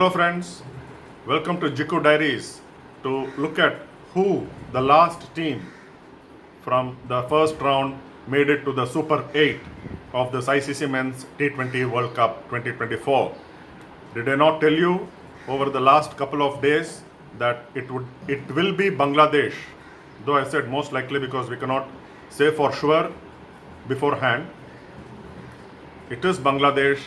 Hello friends, welcome to Jiku Diaries to look at who the last team from the first round made it to the Super 8 of this ICC Men's T20 World Cup 2024. Did I not tell you over the last couple of days that it will be Bangladesh, though I said most likely because we cannot say for sure beforehand. It is Bangladesh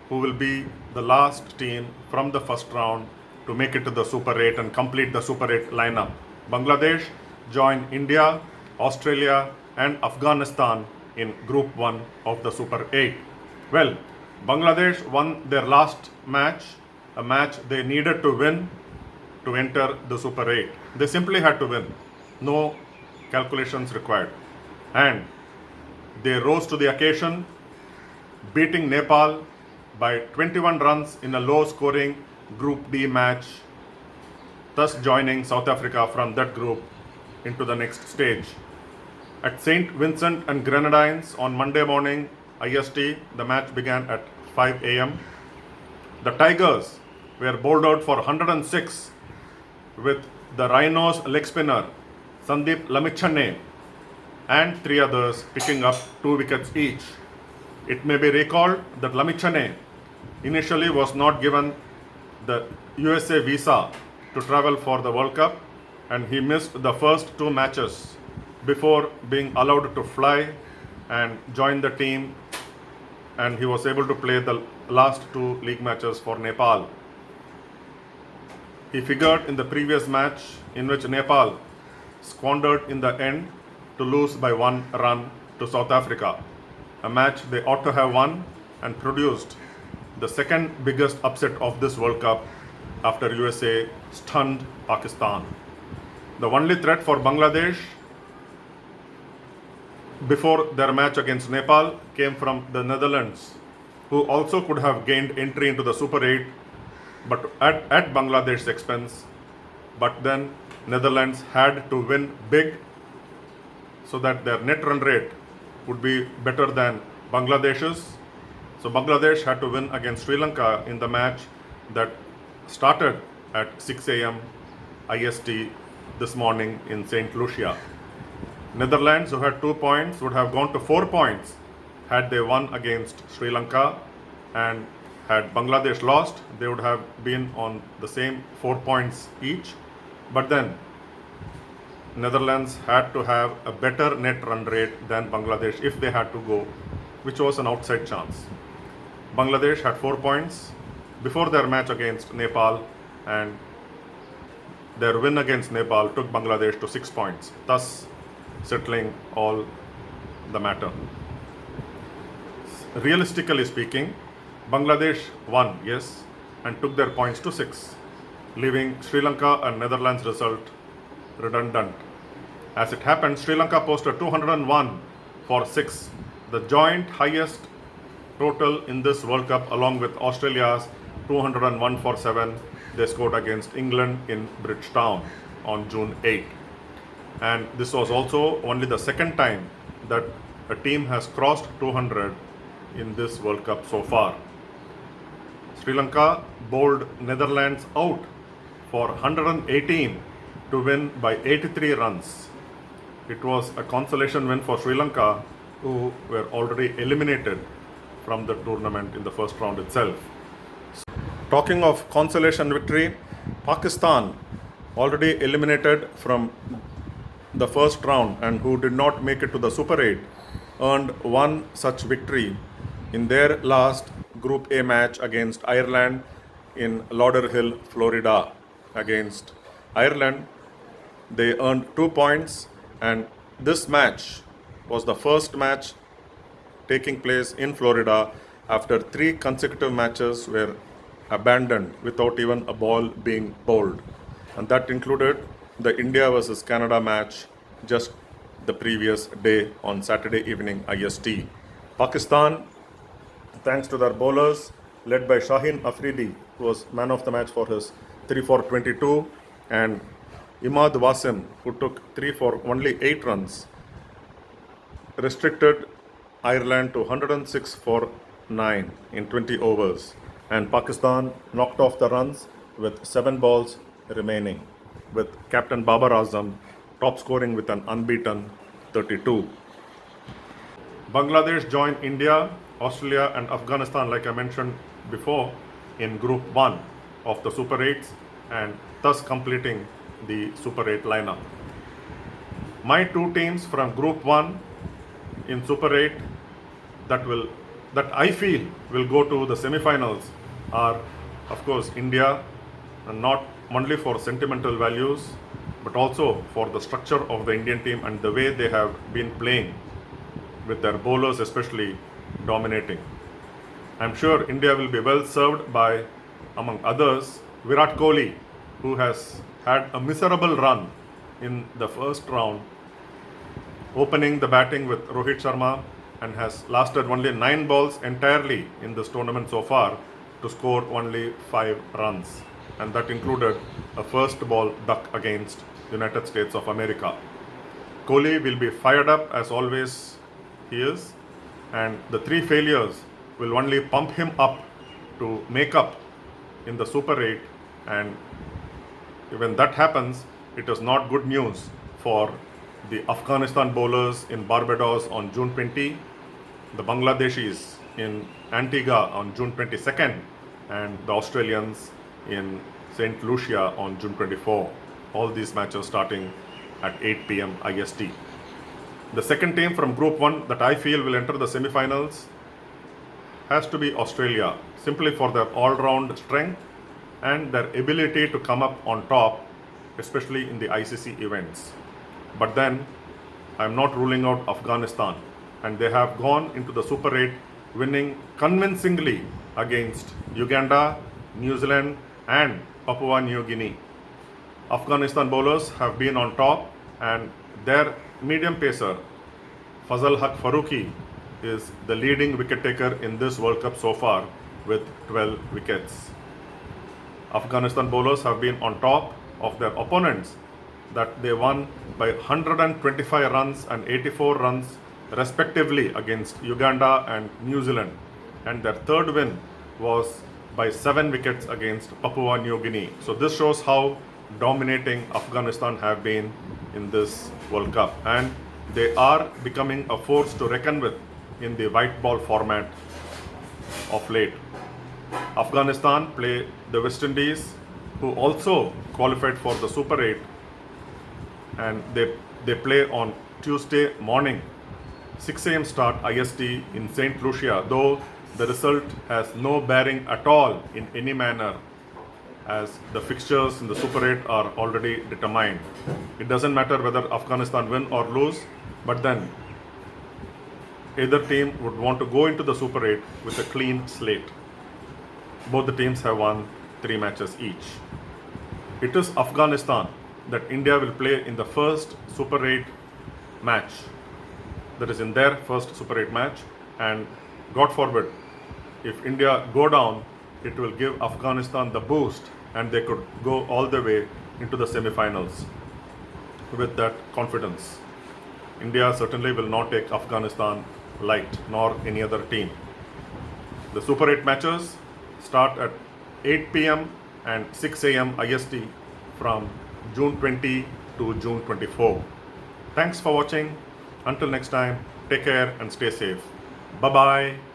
who will be the last team from the first round to make it to the Super 8 and complete the Super 8 lineup. Bangladesh joined India, Australia and Afghanistan in Group 1 of the Super 8. Well, Bangladesh won their last match, a match they needed to win to enter the Super 8. They simply had to win, no calculations required. And they rose to the occasion, beating Nepal by 21 runs in a low-scoring Group D match, thus joining South Africa from that group into the next stage. At St Vincent and Grenadines on Monday morning IST, the match began at 5 a.m. The Tigers were bowled out for 106 with the Rhinos leg spinner Sandeep Lamichhane and three others picking up 2 wickets each. It may be recalled that Lamichhane initially was not given the USA visa to travel for the World Cup, and he missed the first 2 matches before being allowed to fly and join the team, and he was able to play the last 2 league matches for Nepal. He figured in the previous match in which Nepal squandered in the end to lose by 1 run to South Africa, a match they ought to have won and produced the second biggest upset of this World Cup after USA stunned Pakistan. The only threat for Bangladesh before their match against Nepal came from the Netherlands, who also could have gained entry into the Super 8 but at Bangladesh's expense. But then Netherlands had to win big so that their net run rate would be better than Bangladesh's. So Bangladesh had to win against Sri Lanka in the match that started at 6 a.m. IST this morning in St. Lucia. Netherlands, who had 2 points, would have gone to 4 points had they won against Sri Lanka, and had Bangladesh lost, they would have been on the same 4 points each. But then Netherlands had to have a better net run rate than Bangladesh if they had to go, which was an outside chance. Bangladesh had 4 points before their match against Nepal, and their win against Nepal took Bangladesh to 6 points, thus settling all the matter. Realistically speaking, Bangladesh won, yes, and took their points to 6, leaving Sri Lanka and Netherlands result redundant. As it happened, Sri Lanka posted 201 for 6, the joint highest total in this World Cup, along with Australia's 201 for 7 they scored against England in Bridgetown on June 8. And this was also only the second time that a team has crossed 200 in this World Cup so far. Sri Lanka bowled Netherlands out for 118 to win by 83 runs. It was a consolation win for Sri Lanka, who were already eliminated from the tournament in the first round itself. Talking of consolation victory, Pakistan, already eliminated from the first round and who did not make it to the Super 8, earned one such victory in their last Group A match against Ireland in Lauderhill, Florida. Against Ireland, they earned 2 points, and this match was the first match taking place in Florida after 3 consecutive matches were abandoned without even a ball being bowled, and that included the India versus Canada match just the previous day on Saturday evening IST. Pakistan, thanks to their bowlers led by Shaheen Afridi, who was man of the match for his 3 for 22, and Imad Wasim, who took 3 for only 8 runs, restricted Ireland to 106 for 9 in 20 overs and Pakistan knocked off the runs with 7 balls remaining, with Captain Babar Azam top scoring with an unbeaten 32. Bangladesh joined India, Australia and Afghanistan, like I mentioned before, in Group 1 of the Super 8s and thus completing the Super 8 lineup. My two teams from Group 1 in Super 8 that I feel will go to the semi-finals are, of course, India, and not only for sentimental values but also for the structure of the Indian team and the way they have been playing, with their bowlers especially dominating. I'm sure India will be well served by, among others, Virat Kohli, who has had a miserable run in the first round, opening the batting with Rohit Sharma, and has lasted only 9 balls entirely in this tournament so far to score only 5 runs, and that included a first ball duck against United States of America. Kohli will be fired up as always he is, and the 3 failures will only pump him up to make up in the Super 8, and when that happens, it is not good news for the Afghanistan bowlers in Barbados on June 20, the Bangladeshis in Antigua on June 22nd, and the Australians in St Lucia on June 24. All these matches starting at 8 p.m. IST. The second team from Group 1 that I feel will enter the semi-finals has to be Australia, simply for their all-round strength and their ability to come up on top, especially in the ICC events. But then, I'm not ruling out Afghanistan, and they have gone into the Super 8 winning convincingly against Uganda, New Zealand and Papua New Guinea. Afghanistan bowlers have been on top, and their medium pacer Fazal Haq Farooqi is the leading wicket taker in this World Cup so far with 12 wickets. Afghanistan bowlers have been on top of their opponents, that they won by 125 runs and 84 runs respectively against Uganda and New Zealand, and their third win was by 7 wickets against Papua New Guinea. So this shows how dominating Afghanistan have been in this World Cup, and they are becoming a force to reckon with in the white ball format of late. Afghanistan play the West Indies, who also qualified for the Super 8, and they play on Tuesday morning, 6 a.m. start IST in St Lucia, though the result has no bearing at all in any manner, as the fixtures in the Super 8 are already determined. It doesn't matter whether Afghanistan win or lose, but then either team would want to go into the Super 8 with a clean slate. Both the teams have won 3 matches each. It is Afghanistan that India will play in the first Super 8 match, that is in their first Super 8 match, and God forbid, if India go down, it will give Afghanistan the boost and they could go all the way into the semi-finals. With that confidence, India certainly will not take Afghanistan light, nor any other team. The Super 8 matches start at 8 p.m. and 6 a.m. IST from June 20 to June 24. Thanks for watching. Until next time, take care and stay safe. Bye-bye.